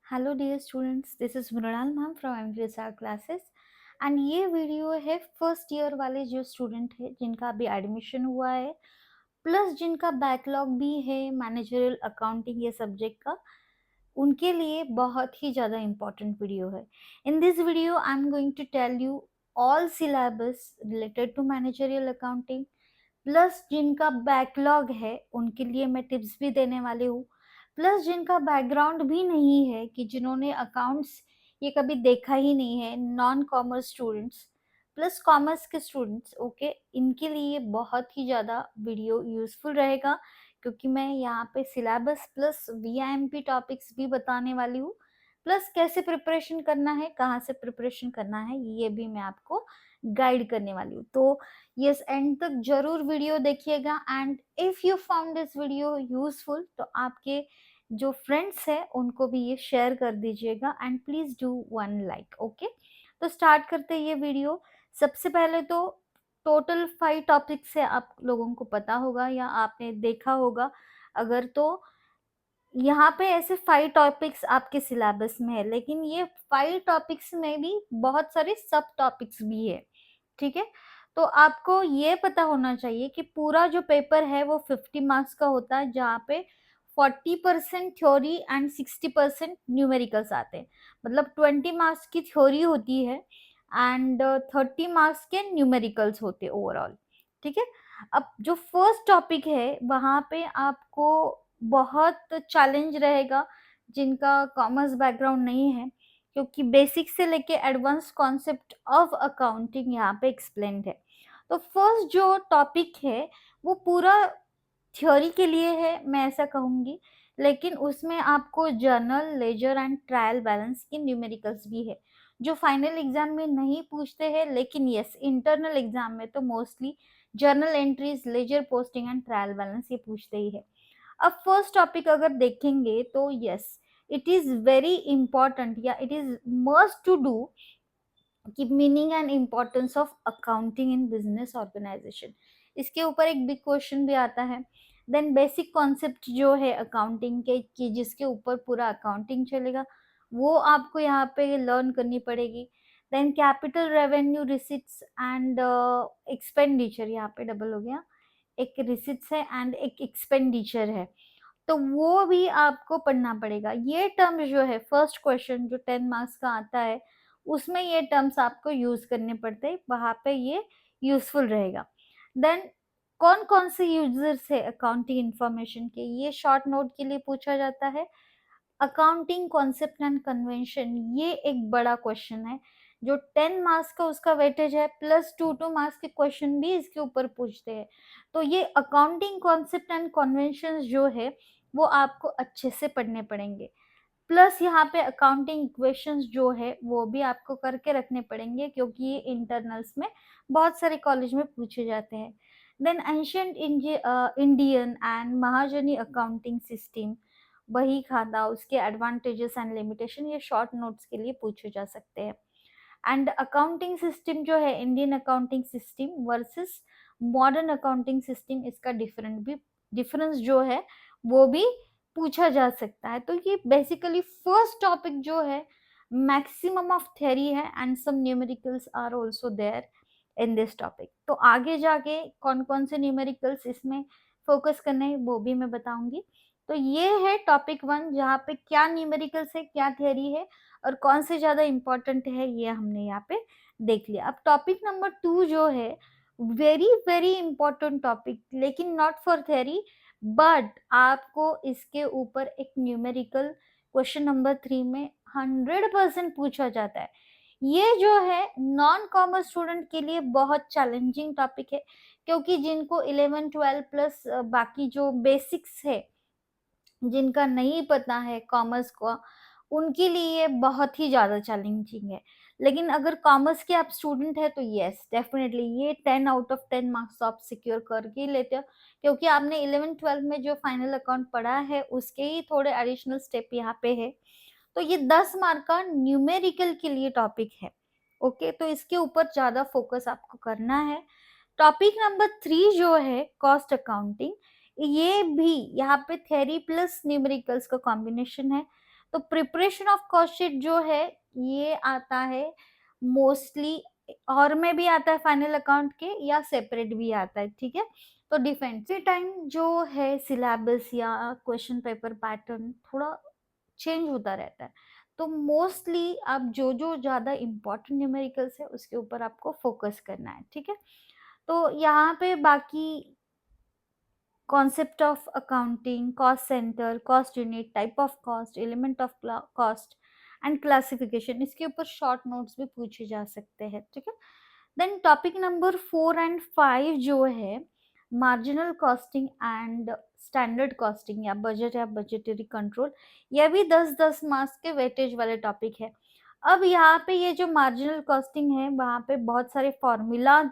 Hello dear students, this is Mrinal ma'am from MVSR classes. And ये video है first year वाले जो student है जिनका अभी एडमिशन हुआ है, प्लस जिनका बैकलॉग भी है मैनेजरियल अकाउंटिंग ये सब्जेक्ट का, उनके लिए बहुत ही ज़्यादा इम्पोर्टेंट वीडियो है। In this video I am going to tell you all syllabus related to managerial accounting, plus जिनका बैकलॉग है उनके लिए मैं टिप्स भी देने वाली हूँ, प्लस जिनका बैकग्राउंड भी नहीं है कि जिन्होंने अकाउंट्स ये कभी देखा ही नहीं है, non commerce students plus commerce के स्टूडेंट्स, ओके, इनके लिए बहुत ही ज़्यादा वीडियो यूजफुल रहेगा, क्योंकि मैं यहाँ पे सिलेबस प्लस वीआईएमपी टॉपिक्स भी बताने वाली हूँ, प्लस कैसे प्रिपरेशन करना है, कहाँ से प्रिपरेशन करना है, ये भी मैं आपको गाइड करने वाली हूँ। तो यस, एंड तक जरूर वीडियो देखिएगा। And if you found this video useful तो आपके जो फ्रेंड्स हैं उनको भी ये शेयर कर दीजिएगा and please do one like. Okay, तो स्टार्ट करते हैं ये वीडियो। सबसे पहले तो टोटल 5 टॉपिक्स है, आप लोगों को पता होगा या आपने देखा होगा अगर, तो यहाँ पे ऐसे 5 टॉपिक्स आपके सिलेबस में है, लेकिन ये 5 टॉपिक्स में भी बहुत सारे सब टॉपिक्स भी है। ठीक है, तो आपको ये पता होना चाहिए कि पूरा जो पेपर है वो 50 मार्क्स का होता है, जहाँ पे 40% थ्योरी एंड 60% न्यूमेरिकल्स आते हैं। मतलब 20 मार्क्स की थ्योरी होती है एंड 30 मार्क्स के न्यूमेरिकल्स होते हैं ओवरऑल। ठीक है, अब जो फर्स्ट टॉपिक है वहाँ पे आपको बहुत चैलेंज रहेगा जिनका कॉमर्स बैकग्राउंड नहीं है, क्योंकि बेसिक से लेके एडवांस कॉन्सेप्ट ऑफ अकाउंटिंग यहाँ पे एक्सप्लेन्ड है। तो फर्स्ट जो टॉपिक है वो पूरा थ्योरी के लिए है, मैं ऐसा कहूँगी, लेकिन उसमें आपको journal ledger and trial balance की न्यूमेरिकल्स भी है, जो फाइनल एग्जाम में नहीं पूछते हैं, लेकिन यस इंटरनल एग्जाम में तो mostly journal entries, ledger posting and trial balance ये पूछते ही है। अब फर्स्ट टॉपिक अगर देखेंगे तो yes, it is very important या it is must to do कि meaning and importance of accounting in business organisation. इसके ऊपर एक बिग क्वेश्चन भी आता है। देन बेसिक कॉन्सेप्ट जो है अकाउंटिंग के कि जिसके ऊपर पूरा अकाउंटिंग चलेगा, वो आपको यहाँ पे लर्न करनी पड़ेगी। Then capital, revenue, receipts and expenditure, यहाँ पे डबल हो गया, एक रिसिट्स है एंड एक एक्सपेंडिचर है, तो वो भी आपको पढ़ना पड़ेगा। ये टर्म जो है फर्स्ट क्वेश्चन जो 10 मार्क्स का आता है उसमें ये टर्म्स आपको यूज करने पड़ते हैं, वहां पे ये यूजफुल रहेगा। देन कौन कौन से यूजर्स है अकाउंटिंग इंफॉर्मेशन के, ये शॉर्ट नोट के लिए पूछा जाता है। अकाउंटिंग कॉन्सेप्ट एंड कन्वेंशन, ये एक बड़ा क्वेश्चन है जो 10 मार्क्स का उसका वेटेज है, प्लस 2 मार्क्स के क्वेश्चन भी इसके ऊपर पूछते हैं। तो ये अकाउंटिंग कॉन्सेप्ट एंड कन्वेंशन जो है वो आपको अच्छे से पढ़ने पड़ेंगे, प्लस यहाँ पे अकाउंटिंग इक्वेशंस जो है वो भी आपको करके रखने पड़ेंगे, क्योंकि ये इंटरनल्स में बहुत सारे कॉलेज में पूछे जाते हैं। देन एंशियंट इंडियन एंड महाजनी अकाउंटिंग सिस्टम, बही खाता, उसके एडवांटेजेस एंड लिमिटेशन, ये शॉर्ट नोट्स के लिए पूछे जा सकते हैं। एंड अकाउंटिंग सिस्टम जो है Indian accounting system versus modern accounting system, इसका डिफरेंस जो है वो भी पूछा जा सकता है। तो ये बेसिकली फर्स्ट टॉपिक जो है मैक्सिमम ऑफ थ्योरी है and some numericals are also there in this topic. तो आगे जाके कौन कौन से न्यूमेरिकल्स इसमें फोकस करने हैं वो भी मैं बताऊंगी। तो ये है टॉपिक 1, जहाँ पे क्या न्यूमेरिकल्स है, क्या थ्योरी है और कौन से ज्यादा इंपॉर्टेंट है, ये हमने यहाँ पे देख लिया। अब टॉपिक नंबर 2 जो है वेरी वेरी इंपॉर्टेंट टॉपिक, लेकिन नॉट फॉर थ्योरी, बट आपको इसके ऊपर एक न्यूमेरिकल क्वेश्चन नंबर 3 में 100% पूछा जाता है। ये जो है नॉन कॉमर्स स्टूडेंट के लिए बहुत चैलेंजिंग टॉपिक है, क्योंकि जिनको 11 12 प्लस बाकी जो बेसिक्स है जिनका नहीं पता है कॉमर्स को, उनके लिए बहुत ही ज़्यादा चैलेंजिंग है। लेकिन अगर कॉमर्स के आप स्टूडेंट है तो यस डेफिनेटली ये 10 आउट ऑफ 10 मार्क्स आप सिक्योर करके ही लेते हो, क्योंकि आपने 11 12 में जो फाइनल अकाउंट पढ़ा है उसके ही थोड़े एडिशनल स्टेप यहाँ पे है। तो ये 10 मार्क का न्यूमेरिकल के लिए टॉपिक है। ओके, तो इसके ऊपर ज़्यादा फोकस आपको करना है। टॉपिक नंबर 3 जो है कॉस्ट अकाउंटिंग, ये भी यहाँ पे थ्योरी प्लस न्यूमेरिकल्स का कॉम्बिनेशन है। तो प्रिपरेशन ऑफ कॉस्ट शीट जो है ये आता है मोस्टली, और में भी आता है फाइनल अकाउंट के, या सेपरेट भी आता है, ठीक है। तो डिफेंस टाइम जो है सिलेबस या क्वेश्चन पेपर पैटर्न थोड़ा चेंज होता रहता है, तो मोस्टली आप जो जो ज़्यादा इम्पोर्टेंट न्यूमेरिकल्स है उसके ऊपर आपको फोकस करना है, ठीक है। तो यहाँ पे बाकी concept of accounting, cost centre, cost unit, type of cost, element of cost and classification, इसके ऊपर शॉर्ट नोट्स भी पूछे जा सकते हैं, ठीक है। देन टॉपिक नंबर 4 एंड 5 जो है marginal costing and standard costing या बजट या बजटरी कंट्रोल, यह भी 10-10 मार्क्स के वेटेज वाले टॉपिक है। अब यहाँ पे ये जो मार्जिनल कॉस्टिंग है वहाँ पे बहुत सारे फॉर्मूलाज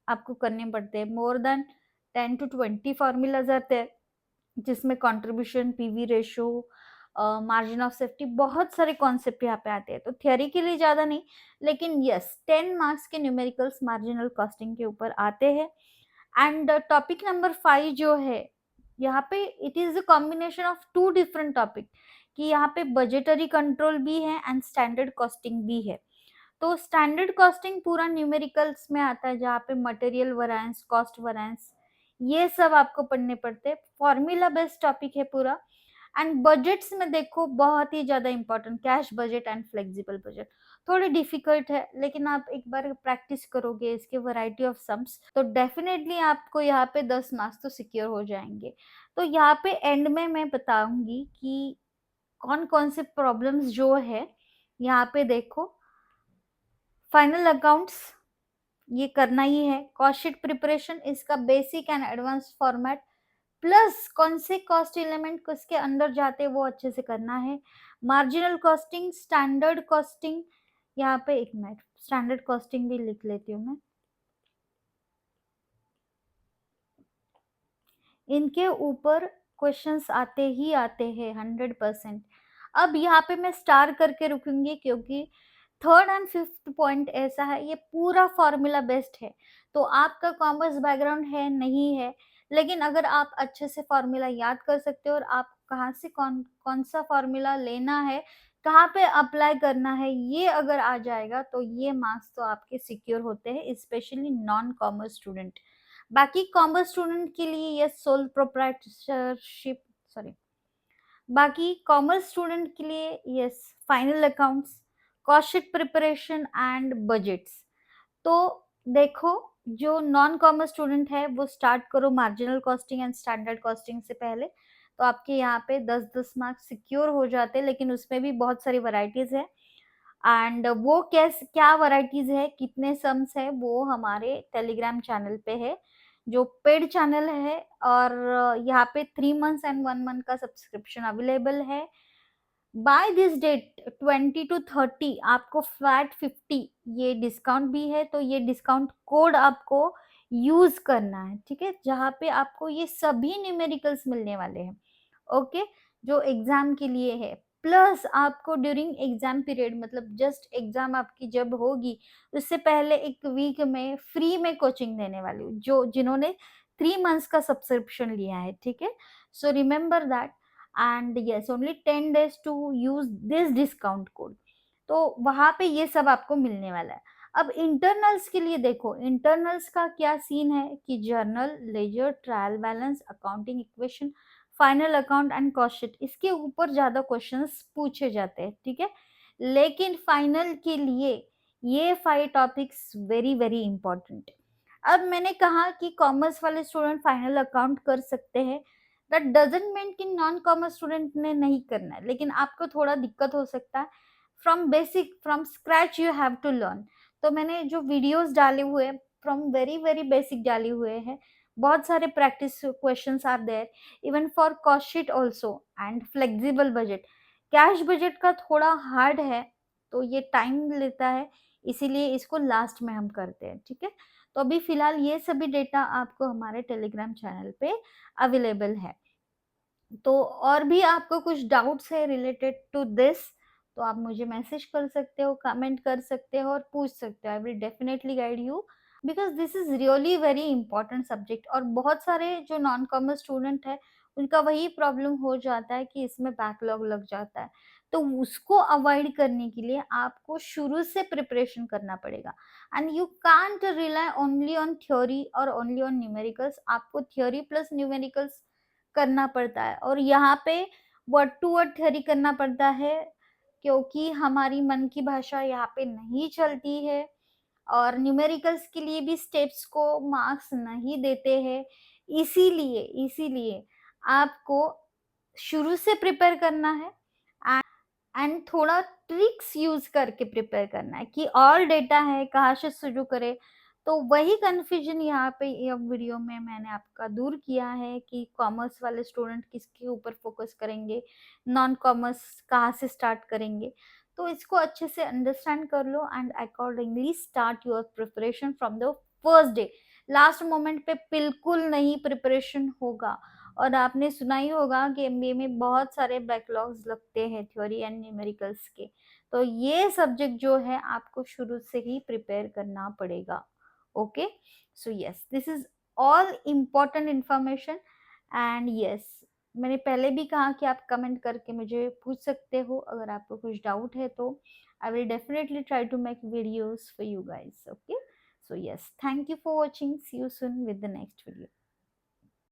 आपको करने पड़ते हैं, मोर देन 10 to 20 फॉर्मूलाज आते हैं, जिसमें contribution, PV ratio, margin of safety, बहुत सारे कॉन्सेप्ट यहाँ पे आते हैं। तो थियोरी के लिए ज़्यादा नहीं, लेकिन यस 10 मार्क्स के न्यूमेरिकल्स मार्जिनल कॉस्टिंग के ऊपर आते हैं। एंड टॉपिक नंबर 5 जो है यहाँ पे it is a combination of 2 different topic, कि यहाँ पे बजटरी कंट्रोल भी है एंड स्टैंडर्ड कॉस्टिंग भी है। तो स्टैंडर्ड कॉस्टिंग पूरा न्यूमेरिकल्स में आता है, जहाँ पे मटेरियल वैरिएंस, कॉस्ट वैरिएंस, ये सब आपको पढ़ने पड़ते हैं। फॉर्मूला बेस्ड टॉपिक है पूरा। एंड बजट्स में देखो बहुत ही ज्यादा important, cash budget and flexible budget थोड़ी डिफिकल्ट है, लेकिन आप एक बार प्रैक्टिस करोगे इसके वैरायटी ऑफ सम्स तो डेफिनेटली आपको यहाँ पे 10 मार्क्स तो सिक्योर हो जाएंगे। तो यहाँ पे एंड में मैं बताऊंगी कि कौन कौन से प्रॉब्लम्स जो है यहाँ पे देखो। फाइनल अकाउंट्स ये करना ही है, कॉस्ट शीट प्रिपरेशन इसका basic and advance format, plus कौन से कॉस्ट एलिमेंट उसके अंदर जाते हैं वो अच्छे से करना है। मार्जिनल कॉस्टिंग, स्टैंडर्ड कॉस्टिंग, यहाँ पे एक मिनट स्टैंडर्ड कॉस्टिंग भी लिख लेती हूँ मैं, इनके ऊपर क्वेश्चंस आते ही आते हैं 100%। अब यहाँ पे मैं स्टार करके रुकूंगी, क्योंकि थर्ड एंड फिफ्थ पॉइंट ऐसा है, ये पूरा फॉर्मूला बेस्ड है। तो आपका कॉमर्स बैकग्राउंड है नहीं है, लेकिन अगर आप अच्छे से फॉर्मूला याद कर सकते हो और आप कहाँ से कौन कौन सा फॉर्मूला लेना है, कहाँ पे अप्लाई करना है, ये अगर आ जाएगा तो ये मार्क्स तो आपके सिक्योर होते हैं, स्पेशली नॉन कॉमर्स स्टूडेंट। बाकी कॉमर्स स्टूडेंट के लिए ये सोल प्रोप्राइटरशिप, सॉरी, बाकी कॉमर्स स्टूडेंट के लिए yes final accounts, cost sheet preparation and budgets. तो देखो जो नॉन कॉमर्स स्टूडेंट है वो स्टार्ट करो marginal costing and standard costing से पहले, तो आपके यहाँ पे 10-10 मार्क्स सिक्योर हो जाते हैं, लेकिन उसमें भी बहुत सारी वैरायटीज है। एंड वो क्या वैरायटीज है, कितने सम्स है, वो हमारे टेलीग्राम चैनल पे है, जो पेड चैनल है। और यहाँ पे 3 मंथ्स एंड 1 मंथ का सब्सक्रिप्शन अवेलेबल है। बाय दिस डेट 20 to 30 आपको फ्लैट 50 ये डिस्काउंट भी है, तो ये डिस्काउंट कोड आपको यूज करना है, ठीक है, जहाँ पे आपको ये सभी न्यूमेरिकल्स मिलने वाले हैं, ओके, जो एग्जाम के लिए है। प्लस आपको ड्यूरिंग एग्जाम पीरियड, मतलब जस्ट एग्जाम आपकी जब होगी उससे पहले एक वीक में फ्री में कोचिंग देने वाली हूँ, जो जिन्होंने 3 मंथ्स का सब्सक्रिप्शन लिया है, ठीक है। So remember that, and yes only 10 days to use this discount code. तो वहां पे ये सब आपको मिलने वाला है। अब इंटरनल्स के लिए देखो, इंटरनल्स का क्या सीन है कि journal, ledger, trial balance, accounting equation, final account and cost sheet, इसके ऊपर ज्यादा क्वेश्चंस पूछे जाते हैं, ठीक है। लेकिन फाइनल के लिए ये 5 टॉपिक्स वेरी वेरी इंपॉर्टेंट। अब मैंने कहा कि कॉमर्स वाले स्टूडेंट फाइनल अकाउंट कर सकते हैं, दैट डजंट मीन कि नॉन कॉमर्स स्टूडेंट ने नहीं करना है, लेकिन आपको थोड़ा दिक्कत हो सकता है। From basic, from scratch you have to learn. तो मैंने जो वीडियोस डाले हुए फ्रॉम वेरी वेरी बेसिक डाले हुए हैं, बहुत सारे practice questions are there, even for cost sheet also and flexible budget. Cash budget का थोड़ा हार्ड है, तो ये टाइम लेता है, इसीलिए इसको लास्ट में हम करते हैं, ठीक है। तो अभी फिलहाल ये सभी डेटा आपको हमारे टेलीग्राम चैनल पे अवेलेबल है। तो और भी आपको कुछ डाउट्स है रिलेटेड टू दिस, तो आप मुझे मैसेज कर सकते हो, कमेंट कर सकते हो और पूछ सकते हो। आई will definitely guide you, because this is really very important subject. और बहुत सारे जो नॉन कॉमर्स स्टूडेंट है उनका वही प्रॉब्लम हो जाता है कि इसमें बैकलॉग लग जाता है। तो उसको अवॉइड करने के लिए आपको शुरू से प्रिपरेशन करना पड़ेगा। And you can't rely only on theory और ओनली ऑन न्यूमेरिकल्स। आपको थ्योरी प्लस न्यूमेरिकल्स करना पड़ता है, और यहाँ पे वर्ड टू वर्ड थ्योरी करना पड़ता है, क्योंकि हमारी मन की भाषा यहाँ पे नहीं चलती है, और न्यूमेरिकल्स के लिए भी स्टेप्स को मार्क्स नहीं देते हैं। इसीलिए इसीलिए आपको शुरू से प्रिपेयर करना है, एंड थोड़ा ट्रिक्स यूज करके प्रिपेयर करना है कि ऑल डेटा है कहाँ से शुरू करें। तो वही कंफ्यूजन यहाँ पे ये वीडियो में मैंने आपका दूर किया है कि कॉमर्स वाले स्टूडेंट किसके ऊपर फोकस करेंगे, नॉन कॉमर्स कहाँ से स्टार्ट करेंगे। तो इसको अच्छे से अंडरस्टैंड कर लो and accordingly start your preparation from the first day. Last moment पे बिल्कुल नहीं प्रिपरेशन होगा। और आपने सुना ही होगा कि एमबीए में बहुत सारे बैकलॉग्स लगते हैं थ्योरी एंड न्यूमेरिकल्स के। तो ये सब्जेक्ट जो है आपको शुरू से ही प्रिपेयर करना पड़ेगा। Okay, so yes, this is all important information. And yes, मैंने पहले भी कहा कि आप कमेंट करके मुझे पूछ सकते हो अगर आपको कुछ डाउट है तो। I will definitely try to make videos for you guys. Okay, so yes, thank you for watching, see you soon with the next video.